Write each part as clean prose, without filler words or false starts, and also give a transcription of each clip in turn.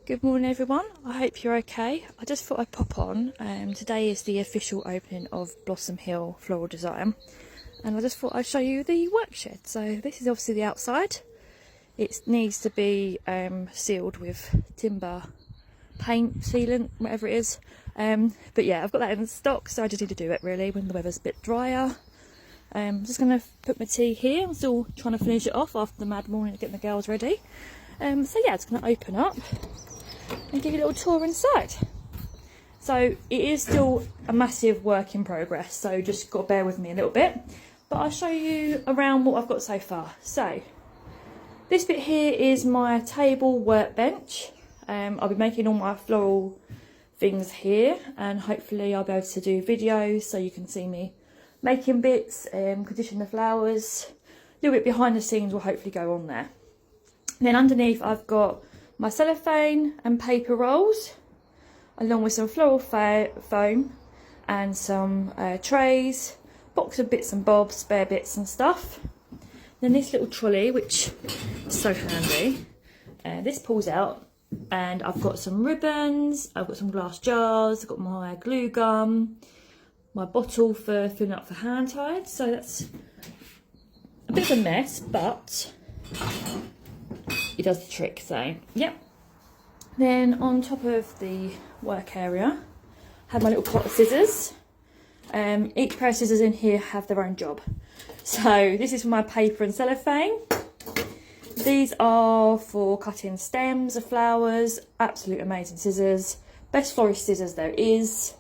Good morning everyone, I hope you're okay. I just thought I'd pop on. Today is the official opening of Blossom Hill Floral Design and I just thought I'd show you the work shed. So this is obviously the outside. It needs to be sealed with timber paint, sealant, whatever it is. But yeah, I've got that in stock, so I just need to do it really when the weather's a bit drier. I'm just going to put my tea here. I'm still trying to finish it off after the mad morning of getting the girls ready. So yeah, it's going to open up and give you a little tour inside. So it is still a massive work in progress, so just got to bear with me a little bit, but I'll show you around what I've got so far. So this bit here is my table workbench. I'll be making all my floral things here, and hopefully I'll be able to do videos so you can see me making bits, condition the flowers. A little bit behind the scenes will hopefully go on there. Then underneath I've got my cellophane and paper rolls, along with some floral foam and some trays, box of bits and bobs, spare bits and stuff. Then this little trolley, which is so handy, this pulls out, and I've got some ribbons, I've got some glass jars, I've got my glue gun, my bottle for filling up for hand tied. So that's a bit of a mess, but it does the trick. So yep. Then on top of the work area, I have my little pot of scissors. Each pair of scissors in here have their own job. So this is for my paper and cellophane. These are for cutting stems of flowers. Absolute amazing scissors. Best florist scissors there is,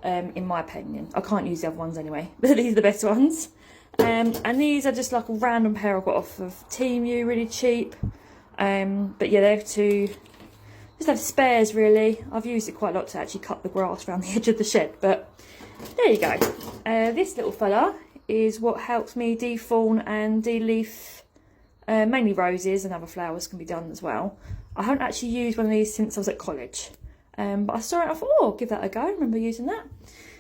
in my opinion. I can't use the other ones anyway, but these are the best ones. And these are just like a random pair I got off of Temu, really cheap. But yeah, they're to just have spares really. I've used it quite a lot to actually cut the grass around the edge of the shed, but there you go. This little fella is what helps me defawn and de-leaf mainly roses, and other flowers can be done as well. I haven't actually used one of these since I was at college, but I saw it and I thought, oh, I'll give that a go. I remember using that.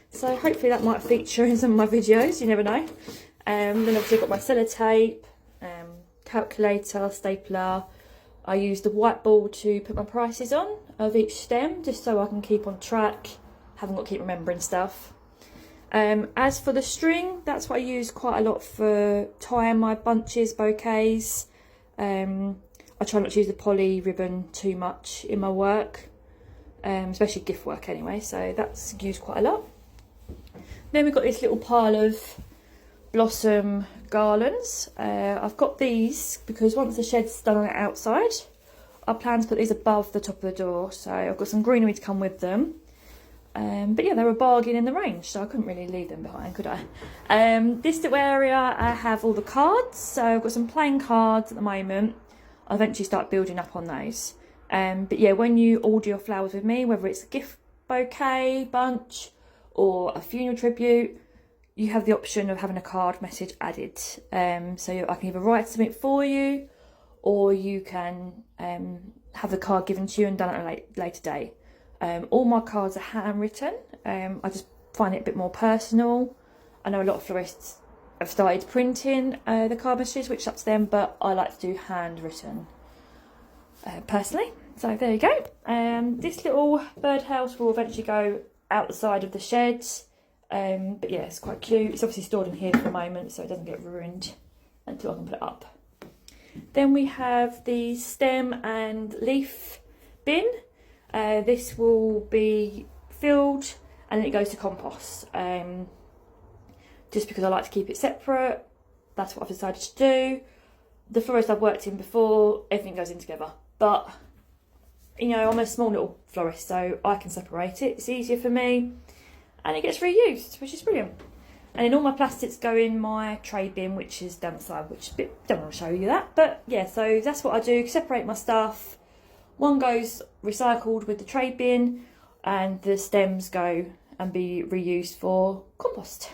So hopefully that might feature in some of my videos, you never know. Then obviously I've got my sellotape, calculator, stapler. I use the whiteboard to put my prices on of each stem, just so I can keep on track. Haven't got to keep remembering stuff. As for the string, that's what I use quite a lot for tying my bunches, bouquets. I try not to use the poly ribbon too much in my work, especially gift work anyway, so that's used quite a lot. Then we've got this little pile of blossom garlands. I've got these because once the shed's done on the outside, I plan to put these above the top of the door, so I've got some greenery to come with them. But yeah, they're a bargain in the range, so I couldn't really leave them behind, could I? This little area, I have all the cards, so I've got some plain cards at the moment. I'll eventually start building up on those. But yeah, when you order your flowers with me, whether it's a gift bouquet, bunch, or a funeral tribute, you have the option of having a card message added. So I can either write something for you, or you can have the card given to you and done at a later date. All my cards are handwritten. I just find it a bit more personal. I know a lot of florists have started printing the card messages, which is up to them, but I like to do handwritten personally. So there you go. This little birdhouse will eventually go out the side of the sheds. But yeah, it's quite cute. It's obviously stored in here for a moment, so it doesn't get ruined until I can put it up. Then we have the stem and leaf bin. This will be filled and then it goes to compost. Just because I like to keep it separate, that's what I've decided to do. The florist I've worked in before, everything goes in together. But, you know, I'm a small little florist, so I can separate it. It's easier for me. And it gets reused, which is brilliant. And then all my plastics go in my tray bin, which is down the side, which don't want to show you that. But yeah, so that's what I do, separate my stuff. One goes recycled with the tray bin, and the stems go and be reused for compost.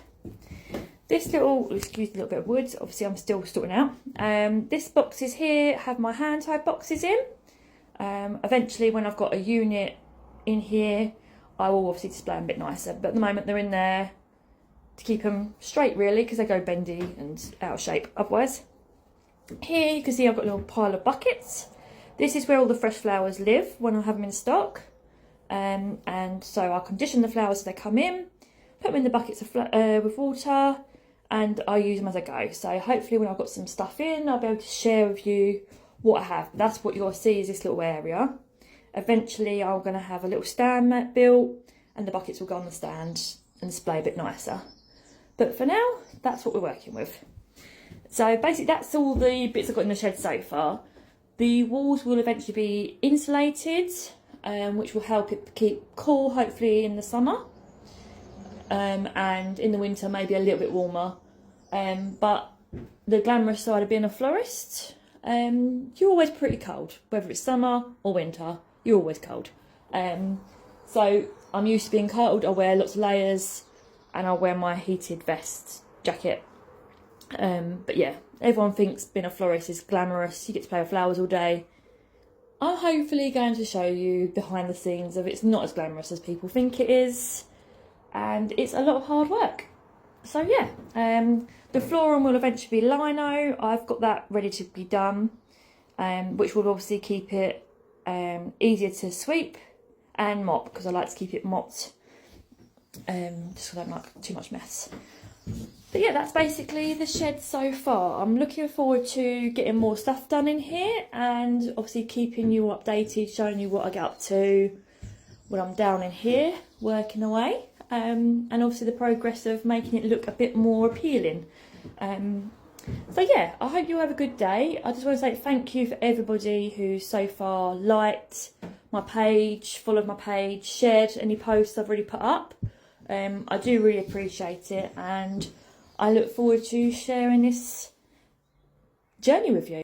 This little, excuse me, a little bit of wood, obviously I'm still sorting out. This boxes here have my hand tied boxes in. Eventually when I've got a unit in here, I will obviously display them a bit nicer, but at the moment they're in there to keep them straight really, because they go bendy and out of shape otherwise. Here you can see I've got a little pile of buckets. This is where all the fresh flowers live when I have them in stock. And so I condition the flowers as they come in, put them in the buckets of with water, and I use them as I go. So hopefully when I've got some stuff in, I'll be able to share with you what I have. That's what you'll see is this little area. Eventually I'm going to have a little stand mat built, and the buckets will go on the stand and display a bit nicer. But for now, that's what we're working with. So basically that's all the bits I've got in the shed so far. The walls will eventually be insulated, which will help it keep cool, hopefully in the summer. And in the winter, maybe a little bit warmer. But the glamorous side of being a florist, you're always pretty cold. Whether it's summer or winter, you're always cold. So I'm used to being cold. I wear lots of layers, and I wear my heated vest jacket. But yeah, everyone thinks being a florist is glamorous. You get to play with flowers all day. I'm hopefully going to show you behind the scenes of it's not as glamorous as people think it is, and it's a lot of hard work. So yeah, the flooring will eventually be lino. I've got that ready to be done, which will obviously keep it easier to sweep and mop, because I like to keep it mopped, just because I don't like too much mess. But yeah, that's basically the shed so far. I'm looking forward to getting more stuff done in here, and obviously keeping you updated, showing you what I get up to when I'm down in here working away, and obviously the progress of making it look a bit more appealing. So yeah, I hope you have a good day. I just want to say thank you for everybody who so far liked my page, followed my page, shared any posts I've already put up. I do really appreciate it, and I look forward to sharing this journey with you.